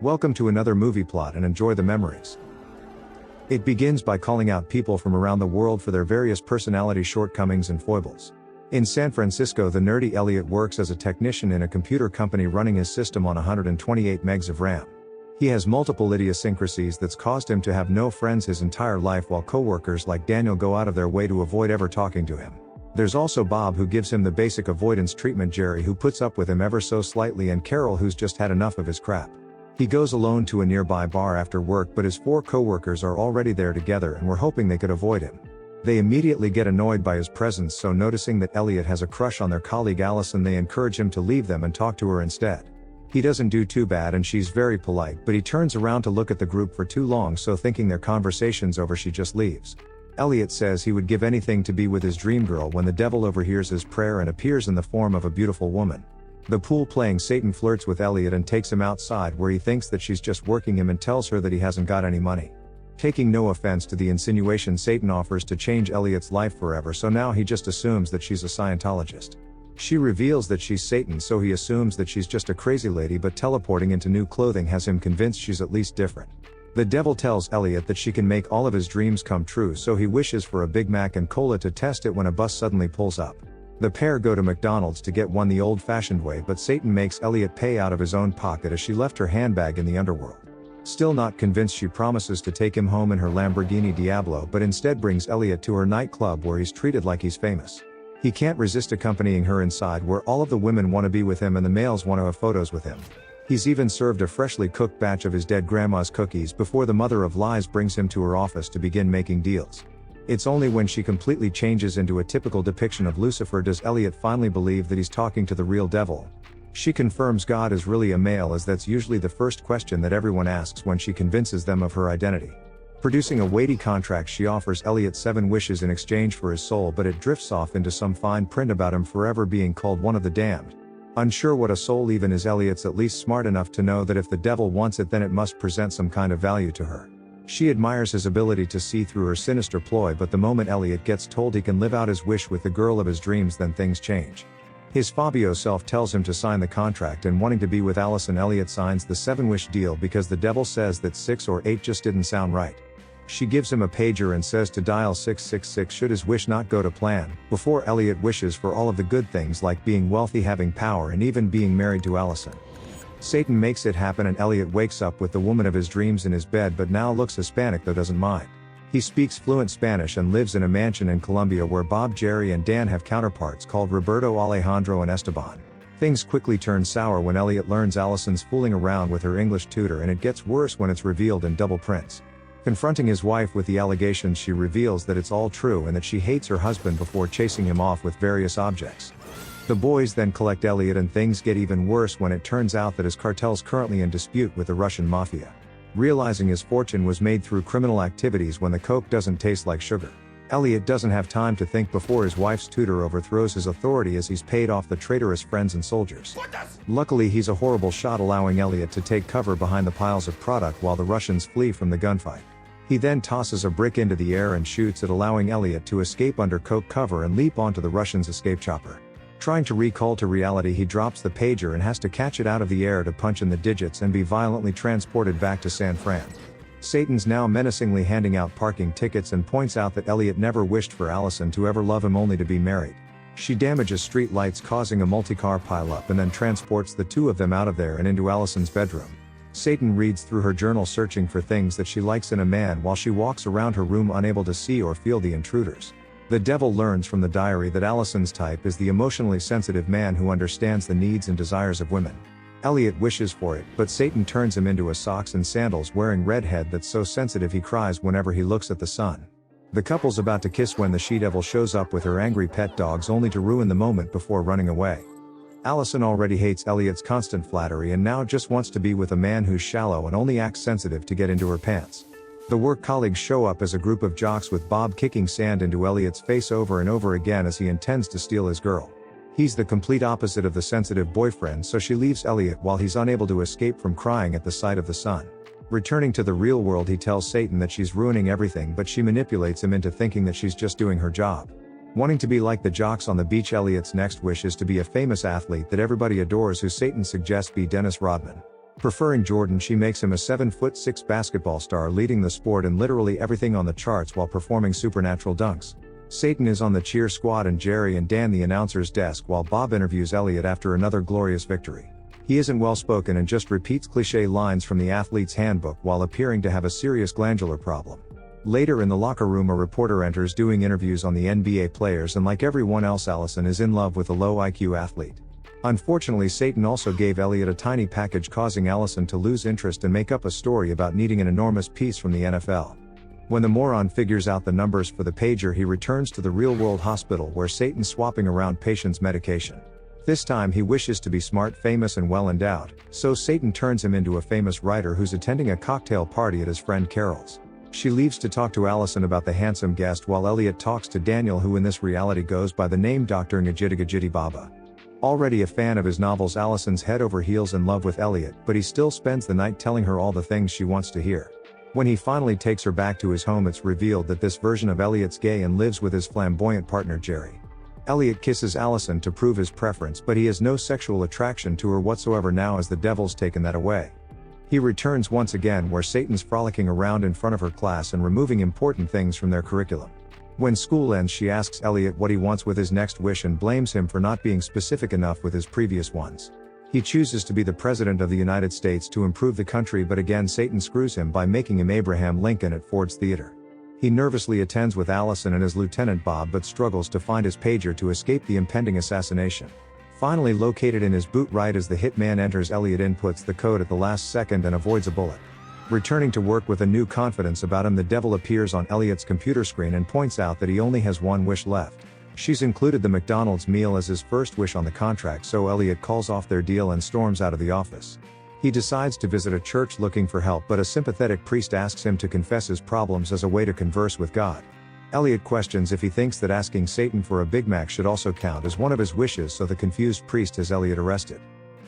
Welcome to another movie plot and enjoy the memories. It begins by calling out people from around the world for their various personality shortcomings and foibles. In San Francisco, the nerdy Elliot works as a technician in a computer company running his system on 128 megs of RAM. He has multiple idiosyncrasies that's caused him to have no friends his entire life, while coworkers like Daniel go out of their way to avoid ever talking to him. There's also Bob, who gives him the basic avoidance treatment, Jerry, who puts up with him ever so slightly, and Carol, who's just had enough of his crap. He goes alone to a nearby bar after work, but his 4 coworkers are already there together and were hoping they could avoid him. They immediately get annoyed by his presence, so noticing that Elliot has a crush on their colleague Alison, they encourage him to leave them and talk to her instead. He doesn't do too bad and she's very polite, but he turns around to look at the group for too long, so thinking their conversation's over, she just leaves. Elliot says he would give anything to be with his dream girl when the devil overhears his prayer and appears in the form of a beautiful woman. The pool-playing Satan flirts with Elliot and takes him outside, where he thinks that she's just working him and tells her that he hasn't got any money. Taking no offense to the insinuation, Satan offers to change Elliot's life forever, so now he just assumes that she's a Scientologist. She reveals that she's Satan, so he assumes that she's just a crazy lady, but teleporting into new clothing has him convinced she's at least different. The devil tells Elliot that she can make all of his dreams come true, so he wishes for a Big Mac and cola to test it when a bus suddenly pulls up. The pair go to McDonald's to get one the old-fashioned way, but Satan makes Elliot pay out of his own pocket as she left her handbag in the underworld. Still not convinced, she promises to take him home in her Lamborghini Diablo, but instead brings Elliot to her nightclub where he's treated like he's famous. He can't resist accompanying her inside, where all of the women want to be with him and the males want to have photos with him. He's even served a freshly cooked batch of his dead grandma's cookies before the mother of lies brings him to her office to begin making deals. It's only when she completely changes into a typical depiction of Lucifer does Elliot finally believe that he's talking to the real devil. She confirms God is really a male, as that's usually the first question that everyone asks when she convinces them of her identity. Producing a weighty contract, she offers Elliot 7 wishes in exchange for his soul, but it drifts off into some fine print about him forever being called one of the damned. Unsure what a soul even is, Elliot's at least smart enough to know that if the devil wants it, then it must present some kind of value to her. She admires his ability to see through her sinister ploy, but the moment Elliot gets told he can live out his wish with the girl of his dreams, then things change. His Fabio self tells him to sign the contract, and wanting to be with Alison, Elliot signs the 7-wish deal because the devil says that 6 or 8 just didn't sound right. She gives him a pager and says to dial 666 should his wish not go to plan, before Elliot wishes for all of the good things like being wealthy, having power, and even being married to Alison. Satan makes it happen and Elliot wakes up with the woman of his dreams in his bed, but now looks Hispanic, though doesn't mind. He speaks fluent Spanish and lives in a mansion in Colombia where Bob, Jerry, and Dan have counterparts called Roberto, Alejandro, and Esteban. Things quickly turn sour when Elliot learns Alison's fooling around with her English tutor, and it gets worse when it's revealed in double prints. Confronting his wife with the allegations, she reveals that it's all true and that she hates her husband before chasing him off with various objects. The boys then collect Elliot, and things get even worse when it turns out that his cartel's currently in dispute with the Russian mafia. Realizing his fortune was made through criminal activities when the coke doesn't taste like sugar, Elliot doesn't have time to think before his wife's tutor overthrows his authority as he's paid off the traitorous friends and soldiers. Luckily, he's a horrible shot, allowing Elliot to take cover behind the piles of product while the Russians flee from the gunfight. He then tosses a brick into the air and shoots it, allowing Elliot to escape under coke cover and leap onto the Russians' escape chopper. Trying to recall to reality, he drops the pager and has to catch it out of the air to punch in the digits and be violently transported back to San Fran. Satan's now menacingly handing out parking tickets and points out that Elliot never wished for Alison to ever love him, only to be married. She damages street lights, causing a multi-car pileup, and then transports the 2 of them out of there and into Alison's bedroom. Satan reads through her journal, searching for things that she likes in a man while she walks around her room, unable to see or feel the intruders. The devil learns from the diary that Alison's type is the emotionally sensitive man who understands the needs and desires of women. Elliot wishes for it, but Satan turns him into a socks and sandals wearing redhead that's so sensitive he cries whenever he looks at the sun. The couple's about to kiss when the she-devil shows up with her angry pet dogs, only to ruin the moment before running away. Alison already hates Elliot's constant flattery and now just wants to be with a man who's shallow and only acts sensitive to get into her pants. The work colleagues show up as a group of jocks, with Bob kicking sand into Elliot's face over and over again as he intends to steal his girl. He's the complete opposite of the sensitive boyfriend, so she leaves Elliot while he's unable to escape from crying at the sight of the sun. Returning to the real world, he tells Satan that she's ruining everything, but she manipulates him into thinking that she's just doing her job. Wanting to be like the jocks on the beach, Elliot's next wish is to be a famous athlete that everybody adores, who Satan suggests be Dennis Rodman. Preferring Jordan, she makes him a 7'6" basketball star, leading the sport in literally everything on the charts while performing supernatural dunks. Satan is on the cheer squad and Jerry and Dan the announcer's desk while Bob interviews Elliot after another glorious victory. He isn't well spoken and just repeats cliché lines from the athlete's handbook while appearing to have a serious glandular problem. Later in the locker room, a reporter enters doing interviews on the NBA players, and like everyone else, Alison is in love with a low IQ athlete. Unfortunately, Satan also gave Elliot a tiny package, causing Alison to lose interest and make up a story about needing an enormous piece from the NFL. When the moron figures out the numbers for the pager, he returns to the real-world hospital where Satan's swapping around patients' medication. This time he wishes to be smart, famous and well-endowed, so Satan turns him into a famous writer who's attending a cocktail party at his friend Carol's. She leaves to talk to Alison about the handsome guest while Elliot talks to Daniel, who in this reality goes by the name Dr. Ngegitigegitibaba. Already a fan of his novels, Alison's head over heels in love with Elliot, but he still spends the night telling her all the things she wants to hear. When he finally takes her back to his home, it's revealed that this version of Elliot's gay and lives with his flamboyant partner Jerry. Elliot kisses Alison to prove his preference, but he has no sexual attraction to her whatsoever now, as the devil's taken that away. He returns once again where Satan's frolicking around in front of her class and removing important things from their curriculum. When school ends, she asks Elliot what he wants with his next wish and blames him for not being specific enough with his previous ones. He chooses to be the President of the United States to improve the country, but again Satan screws him by making him Abraham Lincoln at Ford's Theater. He nervously attends with Alison and his Lieutenant Bob, but struggles to find his pager to escape the impending assassination. Finally located in his boot right as the hitman enters, Elliot inputs the code at the last second and avoids a bullet. Returning to work with a new confidence about him, the devil appears on Elliot's computer screen and points out that he only has one wish left. She's included the McDonald's meal as his first wish on the contract, so Elliot calls off their deal and storms out of the office. He decides to visit a church looking for help, but a sympathetic priest asks him to confess his problems as a way to converse with God. Elliot questions if he thinks that asking Satan for a Big Mac should also count as one of his wishes, so the confused priest has Elliot arrested.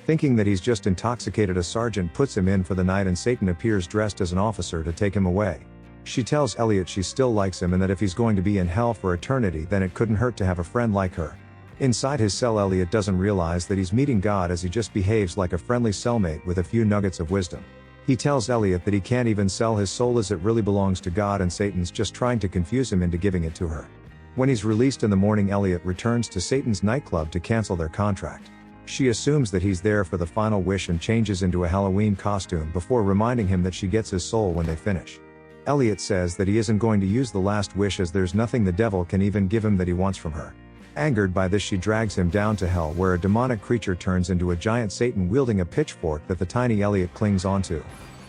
Thinking that he's just intoxicated, a sergeant puts him in for the night and Satan appears dressed as an officer to take him away. She tells Elliot she still likes him and that if he's going to be in hell for eternity, then it couldn't hurt to have a friend like her. Inside his cell, Elliot doesn't realize that he's meeting God, as he just behaves like a friendly cellmate with a few nuggets of wisdom. He tells Elliot that he can't even sell his soul as it really belongs to God, and Satan's just trying to confuse him into giving it to her. When he's released in the morning, Elliot returns to Satan's nightclub to cancel their contract. She assumes that he's there for the final wish and changes into a Halloween costume before reminding him that she gets his soul when they finish. Elliot says that he isn't going to use the last wish, as there's nothing the devil can even give him that he wants from her. Angered by this, she drags him down to hell, where a demonic creature turns into a giant Satan wielding a pitchfork that the tiny Elliot clings onto.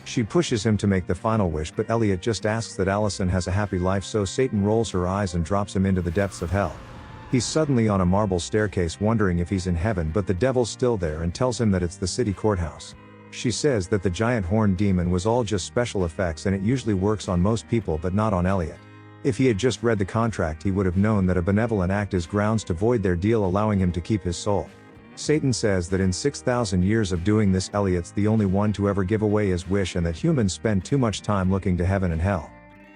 She pushes him to make the final wish, but Elliot just asks that Alison has a happy life, so Satan rolls her eyes and drops him into the depths of hell. He's suddenly on a marble staircase wondering if he's in heaven, but the devil's still there and tells him that it's the city courthouse. She says that the giant horned demon was all just special effects and it usually works on most people but not on Elliot. If he had just read the contract, he would have known that a benevolent act is grounds to void their deal, allowing him to keep his soul. Satan says that in 6,000 years of doing this, Elliot's the only one to ever give away his wish and that humans spend too much time looking to heaven and hell.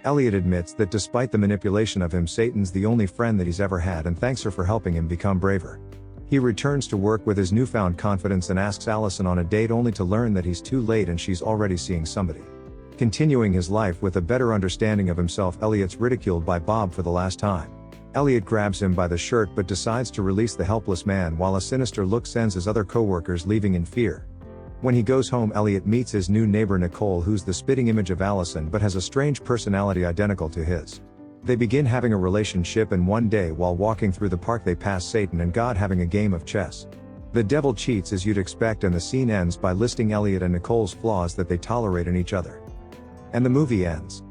Elliot admits that despite the manipulation of him, Satan's the only friend that he's ever had and thanks her for helping him become braver. He returns to work with his newfound confidence and asks Alison on a date, only to learn that he's too late and she's already seeing somebody. Continuing his life with a better understanding of himself, Elliot's ridiculed by Bob for the last time. Elliot grabs him by the shirt but decides to release the helpless man while a sinister look sends his other co-workers leaving in fear. When he goes home, Elliot meets his new neighbor Nicole, who's the spitting image of Alison but has a strange personality identical to his. They begin having a relationship, and one day while walking through the park they pass Satan and God having a game of chess. The devil cheats as you'd expect, and the scene ends by listing Elliot and Nicole's flaws that they tolerate in each other. And the movie ends.